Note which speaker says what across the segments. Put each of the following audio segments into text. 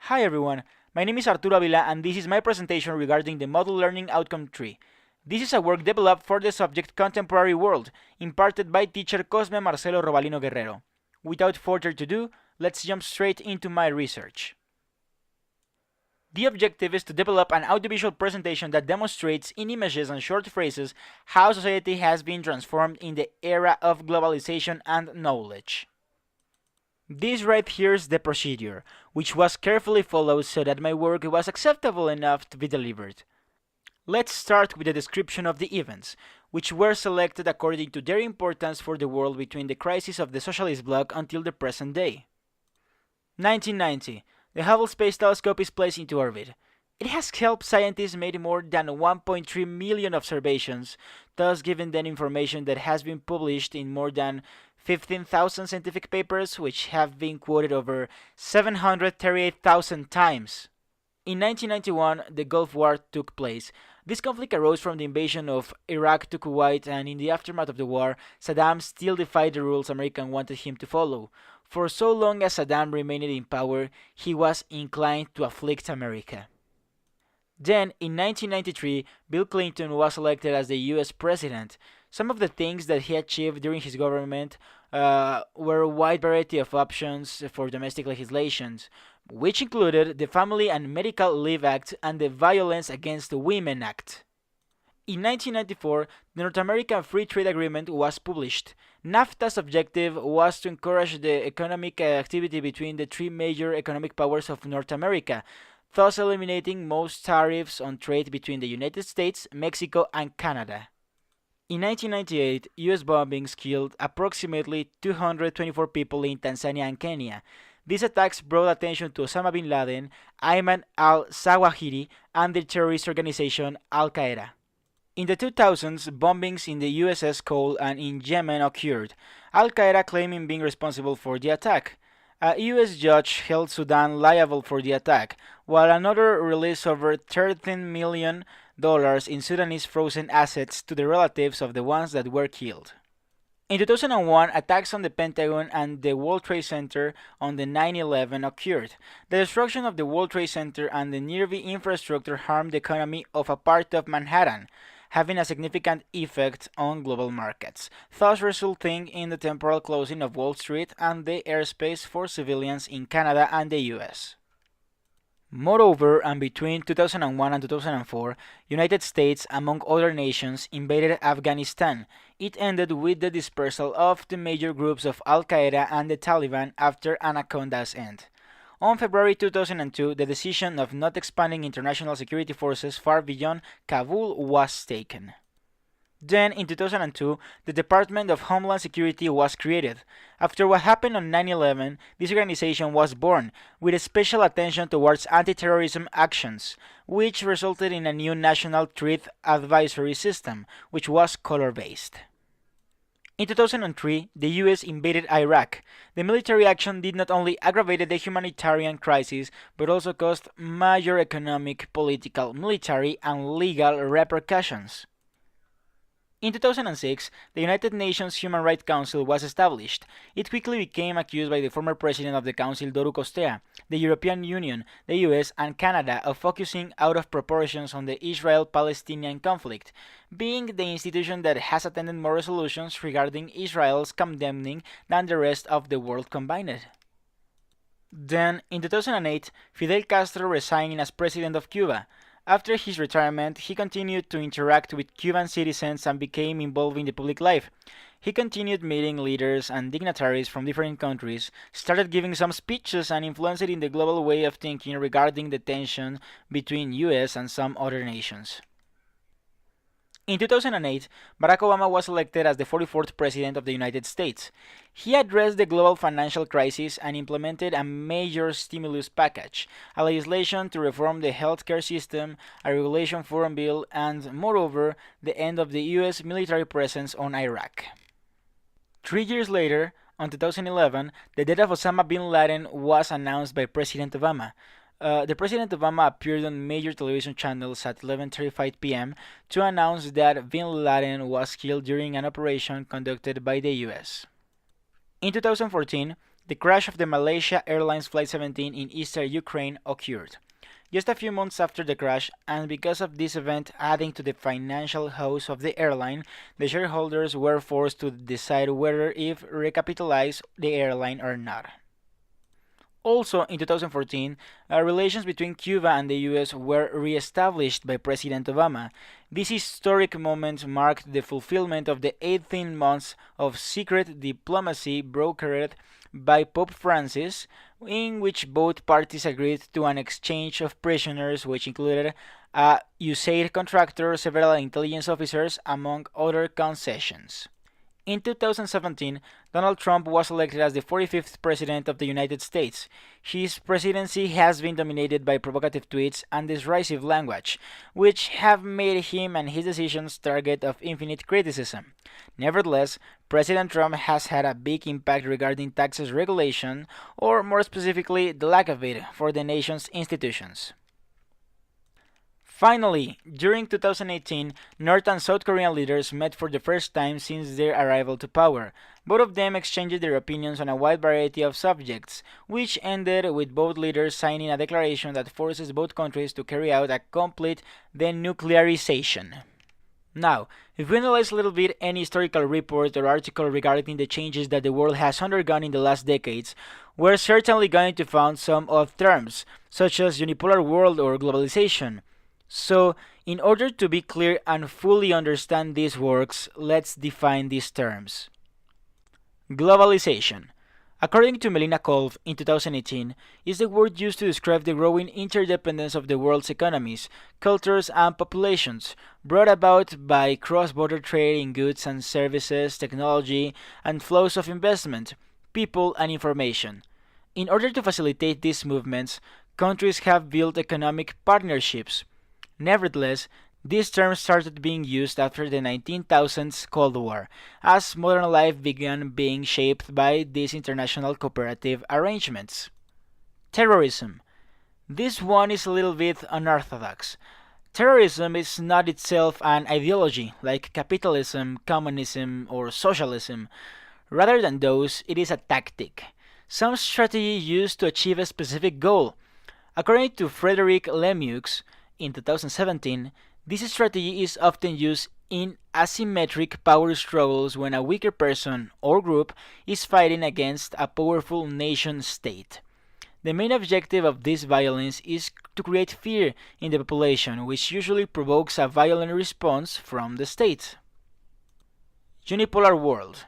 Speaker 1: Hi everyone, my name is Arturo Avila and this is my presentation regarding the Model Learning Outcome Tree. This is a work developed for the subject Contemporary World, imparted by teacher Cosme Marcelo Robalino Guerrero. Without further ado, let's jump straight into my research. The objective is to develop an audiovisual presentation that demonstrates in images and short phrases how society has been transformed in the era of globalization and knowledge. This right here is the procedure, which was carefully followed so that my work was acceptable enough to be delivered. Let's start with a description of the events, which were selected according to their importance for the world between the crisis of the socialist bloc until the present day. 1990. The Hubble Space Telescope is placed into orbit. It has helped scientists make more than 1.3 million observations, thus giving them information that has been published in more than 15,000 scientific papers, which have been quoted over 738,000 times. In 1991, the Gulf War took place. This conflict arose from the invasion of Iraq to Kuwait, and in the aftermath of the war, Saddam still defied the rules America wanted him to follow. For so long as Saddam remained in power, he was inclined to afflict America. Then, in 1993, Bill Clinton was elected as the US president. Some of the things that he achieved during his government were a wide variety of options for domestic legislations, which included the Family and Medical Leave Act and the Violence Against Women Act. In 1994, the North American Free Trade Agreement was published. NAFTA's objective was to encourage the economic activity between the three major economic powers of North America, thus eliminating most tariffs on trade between the United States, Mexico, and Canada. In 1998, US bombings killed approximately 224 people in Tanzania and Kenya. These attacks brought attention to Osama bin Laden, Ayman al-Zawahiri, and the terrorist organization Al-Qaeda. In the 2000s, bombings in the USS Cole and in Yemen occurred, Al-Qaeda claiming being responsible for the attack. A US judge held Sudan liable for the attack, while another released over $13 million in Sudanese frozen assets to the relatives of the ones that were killed. In 2001, attacks on the Pentagon and the World Trade Center on the 9/11 occurred. The destruction of the World Trade Center and the nearby infrastructure harmed the economy of a part of Manhattan, having a significant effect on global markets, thus resulting in the temporal closing of Wall Street and the airspace for civilians in Canada and the US. Moreover, and between 2001 and 2004, United States, among other nations, invaded Afghanistan. It ended with the dispersal of the major groups of Al-Qaeda and the Taliban after Anaconda's end. On February 2002, the decision of not expanding international security forces far beyond Kabul was taken. Then, in 2002, the Department of Homeland Security was created. After what happened on 9/11, this organization was born, with a special attention towards anti-terrorism actions, which resulted in a new National Threat Advisory System, which was color-based. In 2003, the US invaded Iraq. The military action did not only aggravate the humanitarian crisis, but also caused major economic, political, military, and legal repercussions. In 2006, the United Nations Human Rights Council was established. It quickly became accused by the former president of the council, Doru Costea, the European Union, the US, and Canada of focusing out of proportions on the Israel-Palestinian conflict, being the institution that has attended more resolutions regarding Israel's condemning than the rest of the world combined. Then, in 2008, Fidel Castro resigned as president of Cuba. After his retirement, he continued to interact with Cuban citizens and became involved in the public life. He continued meeting leaders and dignitaries from different countries, started giving some speeches, and influenced in the global way of thinking regarding the tension between US and some other nations. In 2008, Barack Obama was elected as the 44th President of the United States. He addressed the global financial crisis and implemented a major stimulus package, a legislation to reform the healthcare system, a regulation foreign bill, and, moreover, the end of the US military presence on Iraq. 3 years later, on 2011, the death of Osama bin Laden was announced by President Obama. The President Obama appeared on major television channels at 11:35 p.m. to announce that bin Laden was killed during an operation conducted by the US. In 2014, the crash of the Malaysia Airlines Flight 17 in eastern Ukraine occurred. Just a few months after the crash, and because of this event adding to the financial woes of the airline, the shareholders were forced to decide whether if recapitalize the airline or not. Also, in 2014, relations between Cuba and the US were re-established by President Obama. This historic moment marked the fulfillment of the 18 months of secret diplomacy brokered by Pope Francis, in which both parties agreed to an exchange of prisoners, which included a USAID contractor, several intelligence officers, among other concessions. In 2017, Donald Trump was elected as the 45th President of the United States. His presidency has been dominated by provocative tweets and derisive language, which have made him and his decisions target of infinite criticism. Nevertheless, President Trump has had a big impact regarding taxes regulation, or more specifically, the lack of it, for the nation's institutions. Finally, during 2018, North and South Korean leaders met for the first time since their arrival to power. Both of them exchanged their opinions on a wide variety of subjects, which ended with both leaders signing a declaration that forces both countries to carry out a complete denuclearization. Now, if we analyze a little bit any historical report or article regarding the changes that the world has undergone in the last decades, we're certainly going to find some odd terms, such as unipolar world or globalization. So, in order to be clear and fully understand these works, let's define these terms. Globalization, according to Melina Kolb in 2018, is the word used to describe the growing interdependence of the world's economies, cultures, and populations, brought about by cross-border trade in goods and services, technology, and flows of investment, people, and information. In order to facilitate these movements, countries have built economic partnerships. Nevertheless, this term started being used after the 19,000s Cold War, as modern life began being shaped by these international cooperative arrangements. Terrorism. This one is a little bit unorthodox. Terrorism is not itself an ideology like capitalism, communism, or socialism. Rather than those, it is a tactic, some strategy used to achieve a specific goal. According to Frederick Lemieux, in 2017, this strategy is often used in asymmetric power struggles when a weaker person or group is fighting against a powerful nation state. The main objective of this violence is to create fear in the population, which usually provokes a violent response from the state. Unipolar world.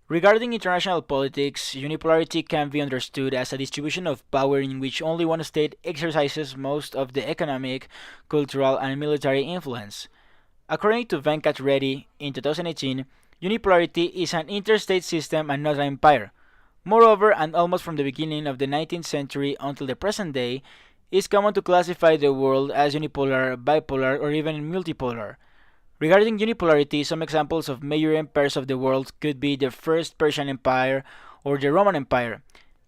Speaker 1: Regarding international politics, unipolarity can be understood as a distribution of power in which only one state exercises most of the economic, cultural, and military influence. According to Venkat Reddy in 2018, unipolarity is an interstate system and not an empire. Moreover, and almost from the beginning of the 19th century until the present day, it's common to classify the world as unipolar, bipolar, or even multipolar. Regarding unipolarity, some examples of major empires of the world could be the First Persian Empire or the Roman Empire.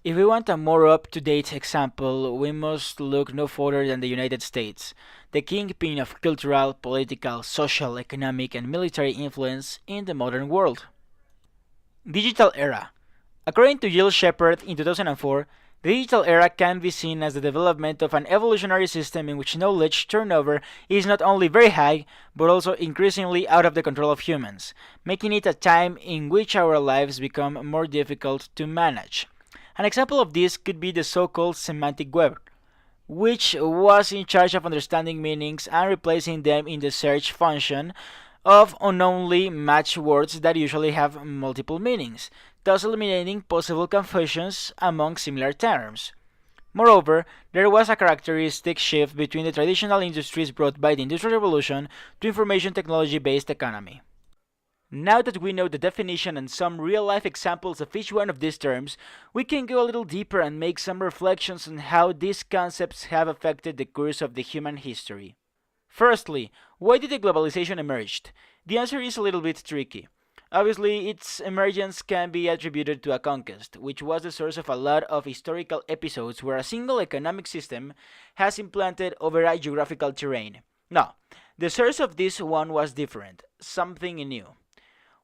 Speaker 1: If we want a more up-to-date example, we must look no further than the United States, the kingpin of cultural, political, social, economic, and military influence in the modern world. Digital era. According to Jill Shepard in 2004, the digital era can be seen as the development of an evolutionary system in which knowledge turnover is not only very high, but also increasingly out of the control of humans, making it a time in which our lives become more difficult to manage. An example of this could be the so-called semantic web, which was in charge of understanding meanings and replacing them in the search function of unknownly matched words that usually have multiple meanings, thus eliminating possible confusions among similar terms. Moreover, there was a characteristic shift between the traditional industries brought by the Industrial Revolution to information technology-based economy. Now that we know the definition and some real-life examples of each one of these terms, we can go a little deeper and make some reflections on how these concepts have affected the course of the human history. Firstly, why did the globalization emerge? The answer is a little bit tricky. Obviously, its emergence can be attributed to a conquest, which was the source of a lot of historical episodes where a single economic system has implanted over a geographical terrain. No, the source of this one was different, something new.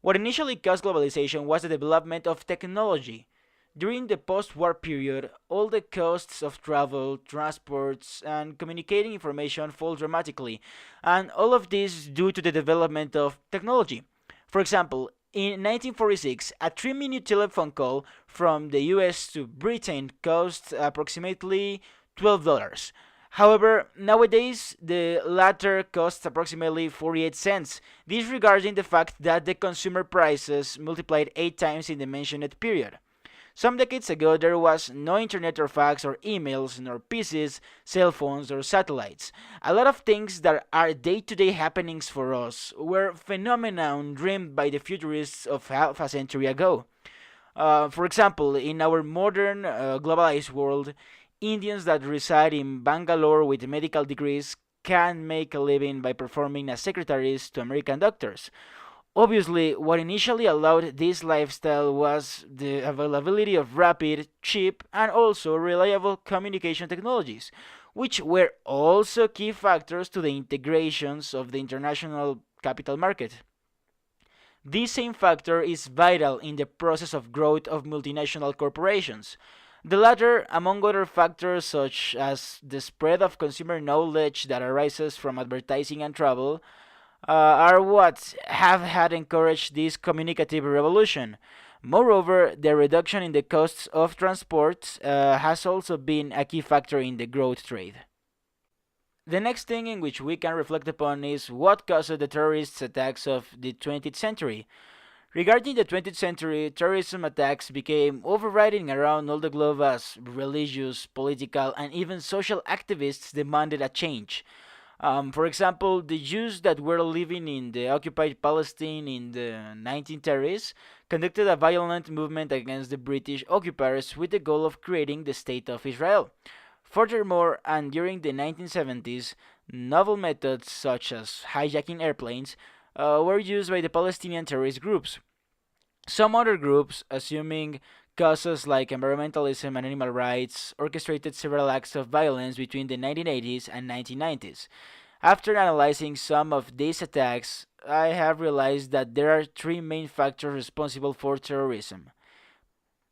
Speaker 1: What initially caused globalization was the development of technology. During the post-war period, all the costs of travel, transports, and communicating information fall dramatically, and all of this due to the development of technology. For example, in 1946, a 3-minute telephone call from the US to Britain cost approximately $12. However, nowadays the latter costs approximately 48 cents, disregarding the fact that the consumer prices multiplied 8 times in the mentioned period. Some decades ago, there was no internet or fax or emails, nor PCs, cell phones, or satellites. A lot of things that are day to day happenings for us were phenomena dreamed by the futurists of half a century ago. For example, in our modern globalized world, Indians that reside in Bangalore with medical degrees can make a living by performing as secretaries to American doctors. Obviously, what initially allowed this lifestyle was the availability of rapid, cheap, and also reliable communication technologies, which were also key factors to the integrations of the international capital market. This same factor is vital in the process of growth of multinational corporations. The latter, among other factors such as the spread of consumer knowledge that arises from advertising and travel, are what have had encouraged this communicative revolution. Moreover, the reduction in the costs of transport has also been a key factor in the growth trade. The next thing in which we can reflect upon is what caused the terrorist attacks of the 20th century. Regarding the 20th century, terrorism attacks became overriding around all the globe as religious, political, and even social activists demanded a change. For example, the Jews that were living in the occupied Palestine in the 1930s conducted a violent movement against the British occupiers with the goal of creating the State of Israel. Furthermore, and during the 1970s, novel methods such as hijacking airplanes were used by the Palestinian terrorist groups. Some other groups, assuming causes like environmentalism and animal rights, orchestrated several acts of violence between the 1980s and 1990s. After analyzing some of these attacks, I have realized that there are three main factors responsible for terrorism.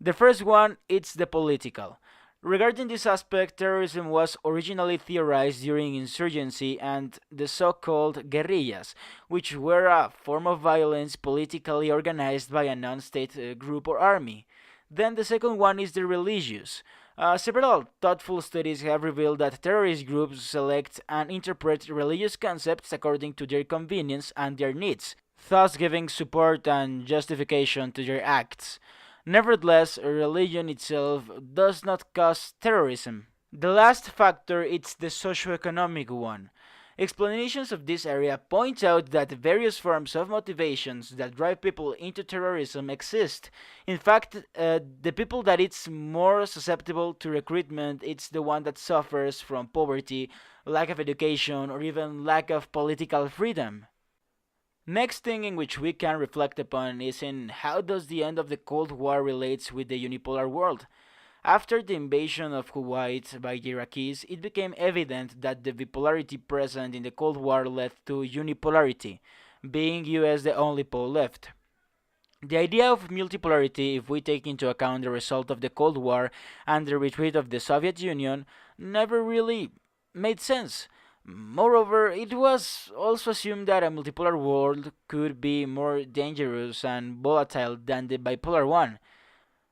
Speaker 1: The first one is the political. Regarding this aspect, terrorism was originally theorized during insurgency and the so-called guerrillas, which were a form of violence politically organized by a non-state group or army. Then the second one is the religious. Several thoughtful studies have revealed that terrorist groups select and interpret religious concepts according to their convenience and their needs, thus giving support and justification to their acts. Nevertheless, religion itself does not cause terrorism. The last factor is the socio-economic one. Explanations of this area point out that various forms of motivations that drive people into terrorism exist. In fact, the people that it's more susceptible to recruitment, it's the one that suffers from poverty, lack of education, or even lack of political freedom. Next thing in which we can reflect upon is in how does the end of the Cold War relates with the unipolar world. After the invasion of Kuwait by the Iraqis, it became evident that the bipolarity present in the Cold War led to unipolarity, being US the only pole left. The idea of multipolarity, if we take into account the result of the Cold War and the retreat of the Soviet Union, never really made sense. Moreover, it was also assumed that a multipolar world could be more dangerous and volatile than the bipolar one.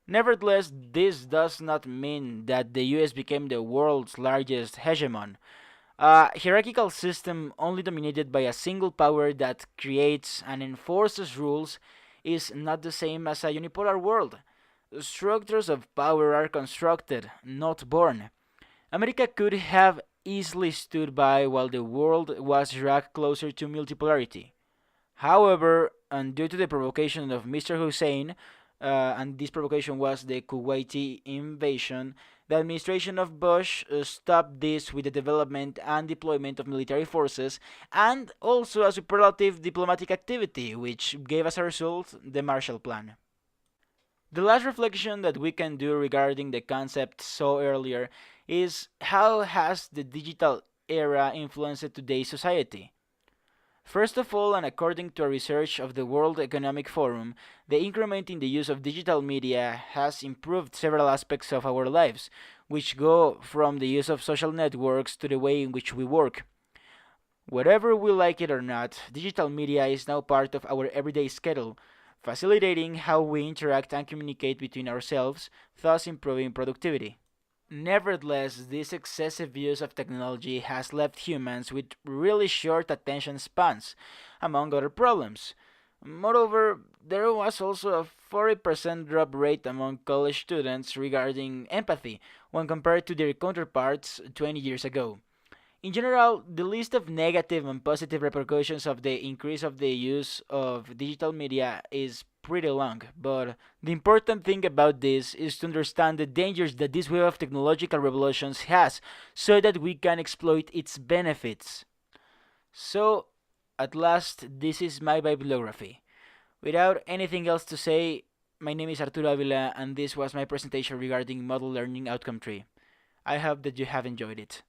Speaker 1: Nevertheless, this does not mean that the US became the world's largest hegemon. A hierarchical system only dominated by a single power that creates and enforces rules is not the same as a unipolar world. Structures of power are constructed, not born. America could have easily stood by while the world was dragged closer to multipolarity. However, and due to the provocation of Mr. Hussein, and this provocation was the Kuwaiti invasion, the administration of Bush stopped this with the development and deployment of military forces and also a superlative diplomatic activity, which gave as a result the Marshall Plan. The last reflection that we can do regarding the concept saw earlier is how has the digital era influenced today's society? First of all, and according to a research of the World Economic Forum, the increment in the use of digital media has improved several aspects of our lives, which go from the use of social networks to the way in which we work. Whether we like it or not, digital media is now part of our everyday schedule, facilitating how we interact and communicate between ourselves, thus improving productivity. Nevertheless, this excessive use of technology has left humans with really short attention spans, among other problems. Moreover, there was also a 40% drop rate among college students regarding empathy when compared to their counterparts 20 years ago. In general, the list of negative and positive repercussions of the increase of the use of digital media is pretty long, but the important thing about this is to understand the dangers that this wave of technological revolutions has so that we can exploit its benefits. So, at last, this is my bibliography. Without anything else to say, my name is Arturo Avila, and this was my presentation regarding Model Learning Outcome Tree. I hope that you have enjoyed it.